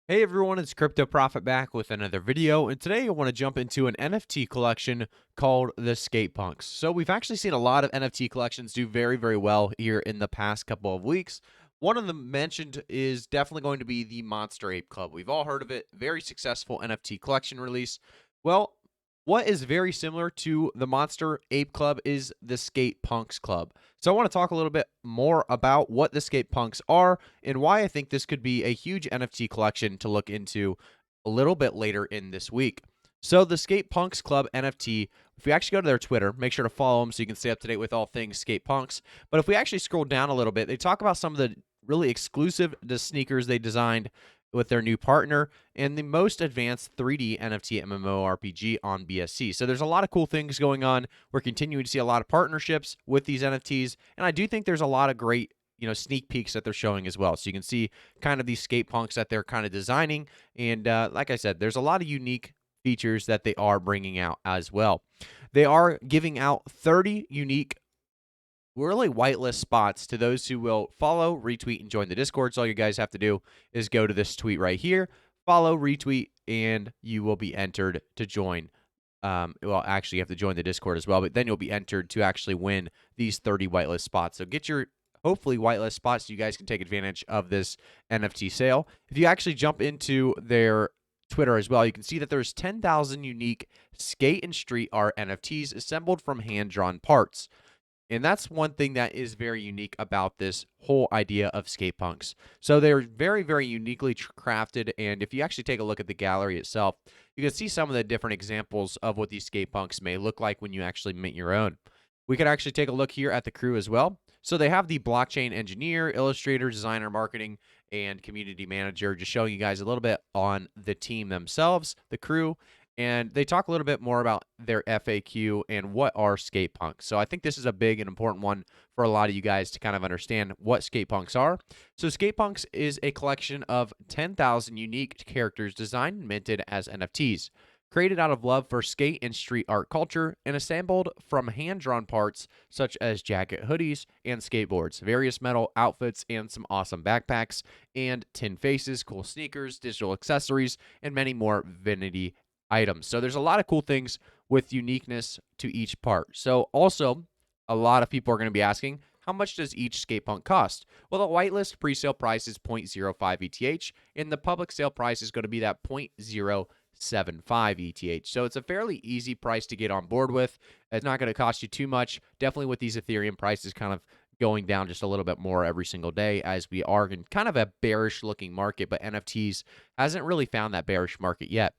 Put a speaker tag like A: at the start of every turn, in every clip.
A: Hey everyone, it's Crypto Profit back with another video, and today I want to jump into an NFT collection called the SkatePunks. So we've actually seen a lot of NFT collections do very, very well here in the past couple of weeks. One of them mentioned is definitely going to be the Monster Ape Club. We've all heard of it, very successful NFT collection release. Well, what is very similar to the Monster Ape Club is the SkatePunks Club. So I want to talk a little bit more about what the SkatePunks are and why I think this could be a huge NFT collection to look into a little bit later in this week. So the SkatePunks Club NFT, if we actually go to their Twitter, make sure to follow them so you can stay up to date with all things SkatePunks. But if we actually scroll down a little bit, they talk about some of the really exclusive sneakers they designed with their new partner and the most advanced 3D NFT MMORPG on BSC. So there's a lot of cool things going on. We're continuing to see a lot of partnerships with these NFTs, and I do think there's a lot of great sneak peeks that they're showing as well. So you can see kind of these skate punks that they're kind of designing, and like I said, there's a lot of unique features that they are bringing out as well. They are giving out 30 unique really whitelist spots to those who will follow, retweet, and join the Discord. So all you guys have to do is go to this tweet right here, follow, retweet, and you will be entered to join. Well, actually, you have to join the Discord as well, but then you'll be entered to actually win these 30 whitelist spots. So get your hopefully whitelist spots so you guys can take advantage of this NFT sale. If you actually jump into their Twitter as well, you can see that there's 10,000 unique skate and street art NFTs assembled from hand-drawn parts. And that's one thing that is very unique about this whole idea of skate punks. So they're very, very uniquely crafted. And if you actually take a look at the gallery itself, you can see some of the different examples of what these skate punks may look like when you actually mint your own. We could actually take a look here at the crew as well. So they have the blockchain engineer, illustrator, designer, marketing, and community manager, just showing you guys a little bit on the team themselves, the crew, and they talk a little bit more about their FAQ and what are skate punks. So I think this is a big and important one for a lot of you guys to kind of understand what skate punks are. So skate punks is a collection of 10,000 unique characters designed and minted as NFTs, created out of love for skate and street art culture and assembled from hand-drawn parts such as jacket hoodies and skateboards, various metal outfits and some awesome backpacks and tin faces, cool sneakers, digital accessories, and many more vanity items. So there's a lot of cool things with uniqueness to each part. So also, a lot of people are going to be asking, how much does each skate punk cost? Well, the whitelist pre-sale price is 0.05 ETH, and the public sale price is going to be that 0.075 ETH. So it's a fairly easy price to get on board with. It's not going to cost you too much. Definitely with these Ethereum prices kind of going down just a little bit more every single day as we are in kind of a bearish looking market, but NFTs hasn't really found that bearish market yet.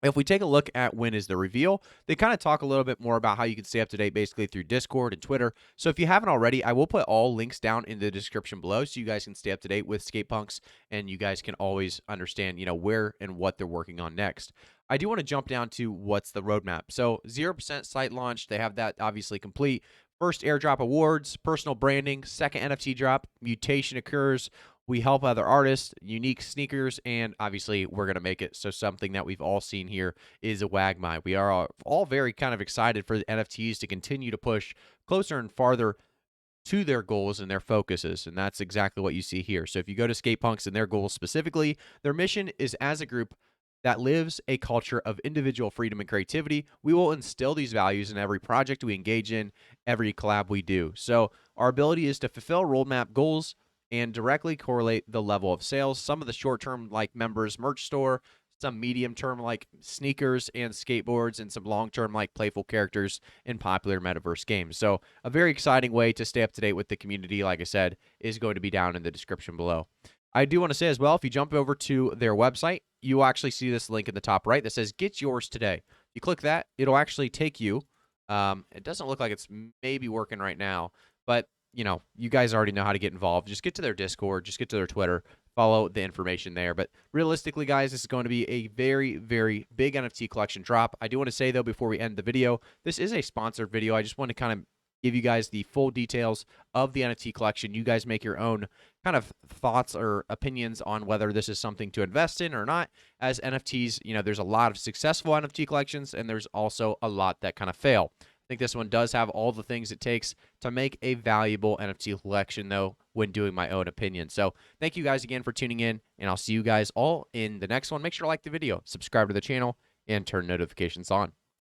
A: If we take a look at when is the reveal, they kind of talk a little bit more about how you can stay up to date basically through Discord and Twitter. So if you haven't already, I will put all links down in the description below so you guys can stay up to date with SkatePunks and you guys can always understand, where and what they're working on next. I do want to jump down to what's the roadmap. So 0% site launch, they have that obviously complete. First airdrop awards, personal branding, second NFT drop, mutation occurs. We help other artists, unique sneakers, and obviously we're going to make it so something that we've all seen here is a Wagmai. We are all very kind of excited for the NFTs to continue to push closer and farther to their goals and their focuses, and that's exactly what you see here. So if you go to SkatePunks and their goals specifically, their mission is as a group that lives a culture of individual freedom and creativity. We will instill these values in every project we engage in, every collab we do. So our ability is to fulfill roadmap goals and directly correlate the level of sales. Some of the short-term like members merch store, some medium-term like sneakers and skateboards, and some long-term like playful characters in popular metaverse games. So a very exciting way to stay up to date with the community, like I said, is going to be down in the description below. I do want to say as well, if you jump over to their website, you will actually see this link in the top right that says get yours today. You click that, it'll actually take you. It doesn't look like it's maybe working right now, but you guys already know how to get involved. Just get to their Discord, just get to their Twitter, follow the information there. But realistically, guys, this is going to be a very, very big NFT collection drop. I do want to say, though, before we end the video, this is a sponsored video. I just want to kind of give you guys the full details of the NFT collection. You guys make your own kind of thoughts or opinions on whether this is something to invest in or not. As NFTs, there's a lot of successful NFT collections, and there's also a lot that kind of fail. think this one does have all the things it takes to make a valuable NFT collection, though, when doing my own opinion. So thank you guys again for tuning in, and I'll see you guys all in the next one. Make sure to like the video, subscribe to the channel, and turn notifications on.